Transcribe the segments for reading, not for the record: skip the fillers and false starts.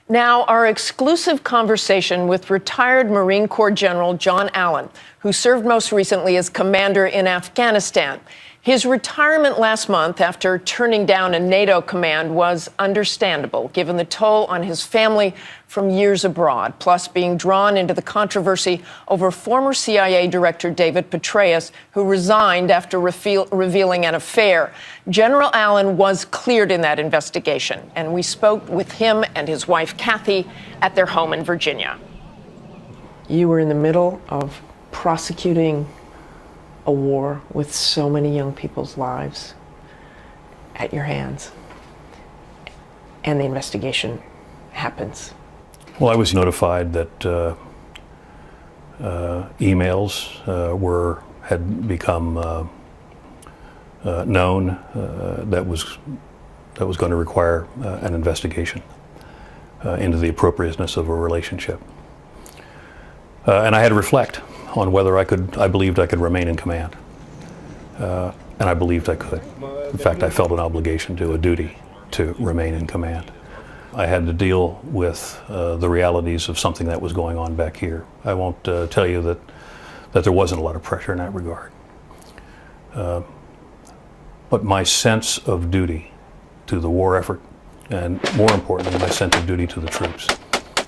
Now, our exclusive conversation with retired Marine Corps General John Allen, who served most recently as commander in Afghanistan. His retirement last month after turning down a NATO command was understandable, given the toll on his family from years abroad, plus being drawn into the controversy over former CIA Director David Petraeus, who resigned after revealing an affair. General Allen was cleared in that investigation, and we spoke with him and his wife, Kathy, at their home in Virginia. You were in the middle of prosecuting a war with so many young people's lives at your hands, and the investigation happens. Well, I was notified that emails had become known that was going to require an investigation into the appropriateness of a relationship, and I had to reflect on whether I believed I could remain in command. And I believed I could. In fact, I felt an obligation a duty to remain in command. I had to deal with the realities of something that was going on back here. I won't tell you that there wasn't a lot of pressure in that regard. But my sense of duty to the war effort, and more importantly, my sense of duty to the troops,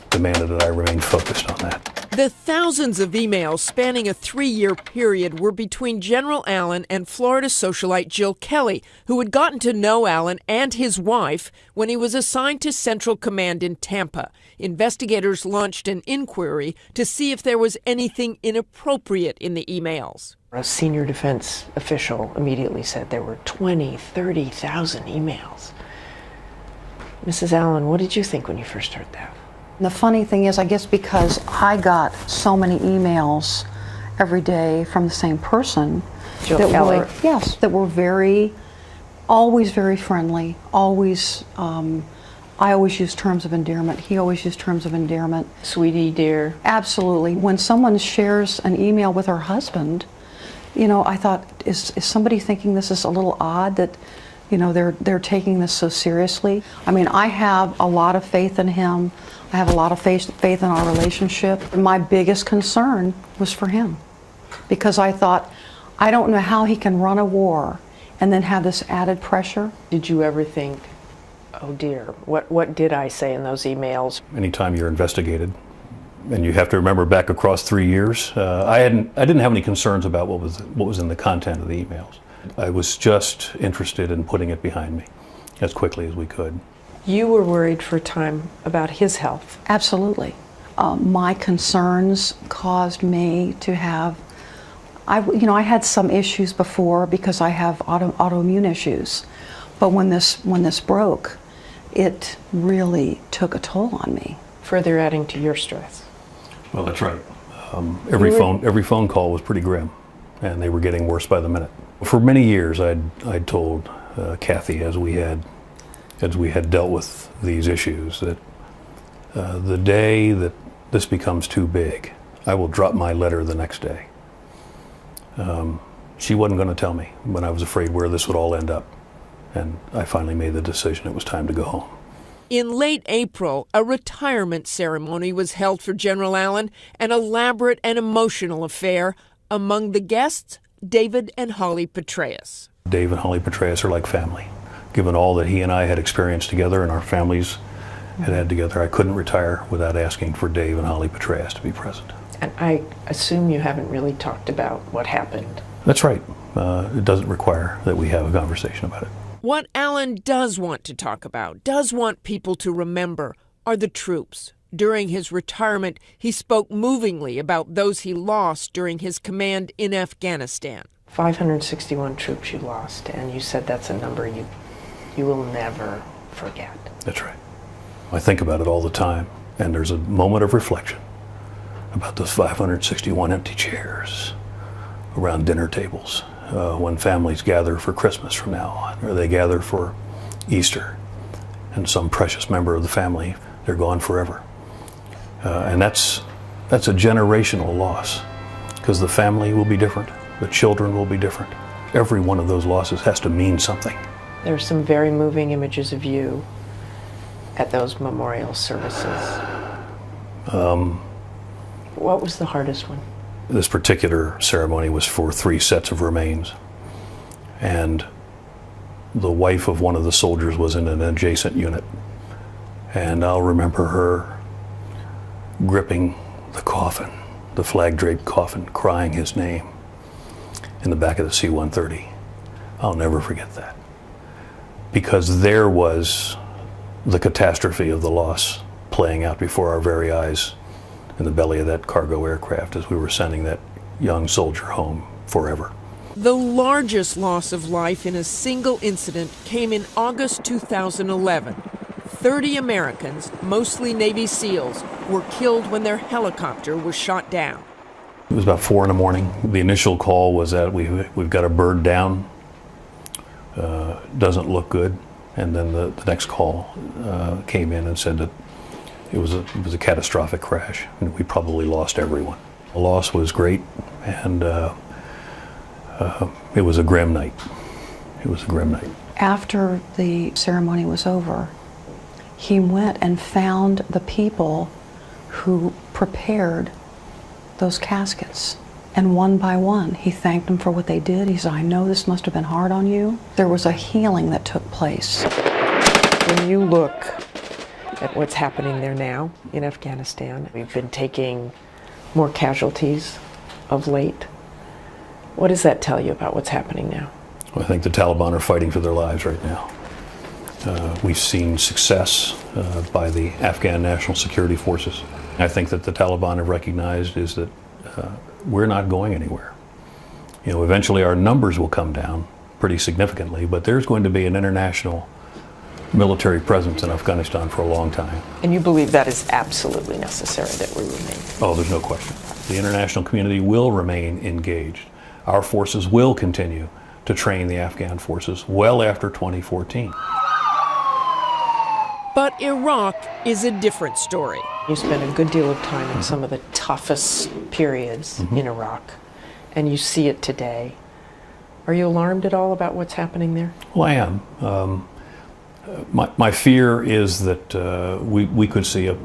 demanded that I remain focused on that. The thousands of emails spanning a 3-year period were between General Allen and Florida socialite Jill Kelly, who had gotten to know Allen and his wife when he was assigned to Central Command in Tampa. Investigators launched an inquiry to see if there was anything inappropriate in the emails. A senior defense official immediately said there were 20,000, 30,000 emails. Mrs. Allen, what did you think when you first heard that? The funny thing is, I guess because I got so many emails every day from the same person, Jill Kelly. that were always very friendly, always, I always use terms of endearment, he always used terms of endearment. Sweetie, dear. Absolutely. When someone shares an email with her husband, you know, I thought, is somebody thinking this is a little odd that, you know, they're taking this so seriously? I mean, I have a lot of faith in him. I have a lot of faith in our relationship. My biggest concern was for him, because I thought, I don't know how he can run a war and then have this added pressure. Did you ever think, oh dear, what did I say in those emails? Anytime you're investigated, and you have to remember back across 3 years, I didn't have any concerns about what was in the content of the emails. I was just interested in putting it behind me as quickly as we could. You were worried for a time about his health. Absolutely. My concerns caused me to have, I had some issues before because I have autoimmune issues, but when this broke, it really took a toll on me. Further adding to your stress. Well, that's right. Every phone call was pretty grim, and they were getting worse by the minute. For many years, I'd told Kathy, as we had dealt with these issues, that the day that this becomes too big, I will drop my letter the next day. She wasn't going to tell me when I was afraid where this would all end up. And I finally made the decision it was time to go home. In late April, a retirement ceremony was held for General Allen, an elaborate and emotional affair. Among the guests, David and Holly Petraeus. Dave and Holly Petraeus are like family. Given all that he and I had experienced together and our families had together, I couldn't retire without asking for Dave and Holly Petraeus to be present. And I assume you haven't really talked about what happened. That's right. It doesn't require that we have a conversation about it. What Allen does want to talk about, does want people to remember, are the troops. During his retirement, he spoke movingly about those he lost during his command in Afghanistan. 561 troops you lost, and you said that's a number you will never forget. That's right. I think about it all the time, and there's a moment of reflection about those 561 empty chairs around dinner tables when families gather for Christmas from now on, or they gather for Easter, and some precious member of the family, they're gone forever. And that's a generational loss, because the family will be different, the children will be different. Every one of those losses has to mean something. There are some very moving images of you at those memorial services? What was the hardest one? This particular ceremony was for 3 sets of remains, and the wife of one of the soldiers was in an adjacent unit, and I'll remember her gripping the coffin, the flag-draped coffin, crying his name in the back of the C-130. I'll never forget that, because there was the catastrophe of the loss playing out before our very eyes in the belly of that cargo aircraft as we were sending that young soldier home forever. The largest loss of life in a single incident came in August 2011. 30 Americans, mostly Navy SEALs, were killed when their helicopter was shot down. It was about 4 in the morning. The initial call was that we've got a bird down, doesn't look good. And then the next call came in and said that it was a catastrophic crash, and we probably lost everyone. The loss was great, and it was a grim night. It was a grim night. After the ceremony was over, he went and found the people who prepared those caskets. And one by one, he thanked them for what they did. He said, I know this must have been hard on you. There was a healing that took place. When you look at what's happening there now in Afghanistan, we've been taking more casualties of late. What does that tell you about what's happening now? I think the Taliban are fighting for their lives right now. We've seen success by the Afghan National Security Forces. I think that the Taliban have recognized is that we're not going anywhere. You know, eventually our numbers will come down pretty significantly, but there's going to be an international military presence in Afghanistan for a long time. And you believe that is absolutely necessary that we remain? Oh, there's no question. The international community will remain engaged. Our forces will continue to train the Afghan forces well after 2014. But Iraq is a different story. You spent a good deal of time in some of the toughest periods in Iraq, and you see it today. Are you alarmed at all about what's happening there? Well, I am. My fear is that we could see a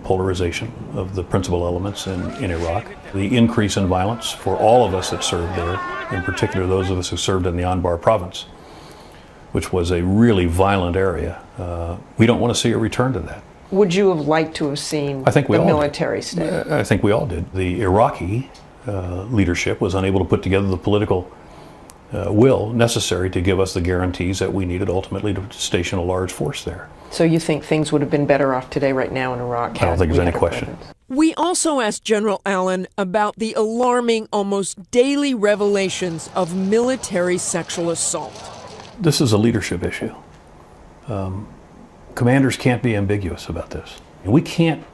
polarization of the principal elements in Iraq. The increase in violence for all of us that served there, in particular those of us who served in the Anbar province, which was a really violent area. We don't want to see a return to that. Would you have liked to have seen the military stay? I think we all did. The Iraqi leadership was unable to put together the political will necessary to give us the guarantees that we needed ultimately to station a large force there. So you think things would have been better off today right now in Iraq? I don't think there's any question. We also asked General Allen about the alarming, almost daily revelations of military sexual assault. This is a leadership issue. Commanders can't be ambiguous about this. We can't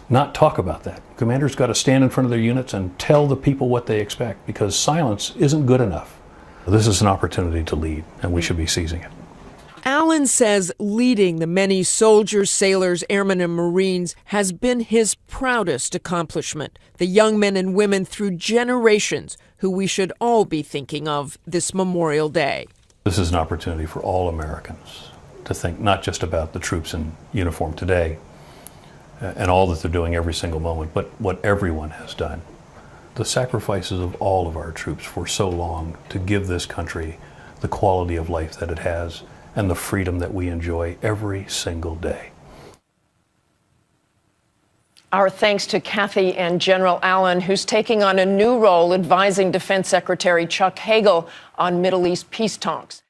not talk about that. Commanders got to stand in front of their units and tell the people what they expect, because silence isn't good enough. This is an opportunity to lead, and we should be seizing it. Allen says leading the many soldiers, sailors, airmen, and Marines has been his proudest accomplishment. The young men and women through generations who we should all be thinking of this Memorial Day. This is an opportunity for all Americans to think not just about the troops in uniform today and all that they're doing every single moment, but what everyone has done. The sacrifices of all of our troops for so long to give this country the quality of life that it has and the freedom that we enjoy every single day. Our thanks to Kathy and General Allen, who's taking on a new role advising Defense Secretary Chuck Hagel on Middle East peace talks.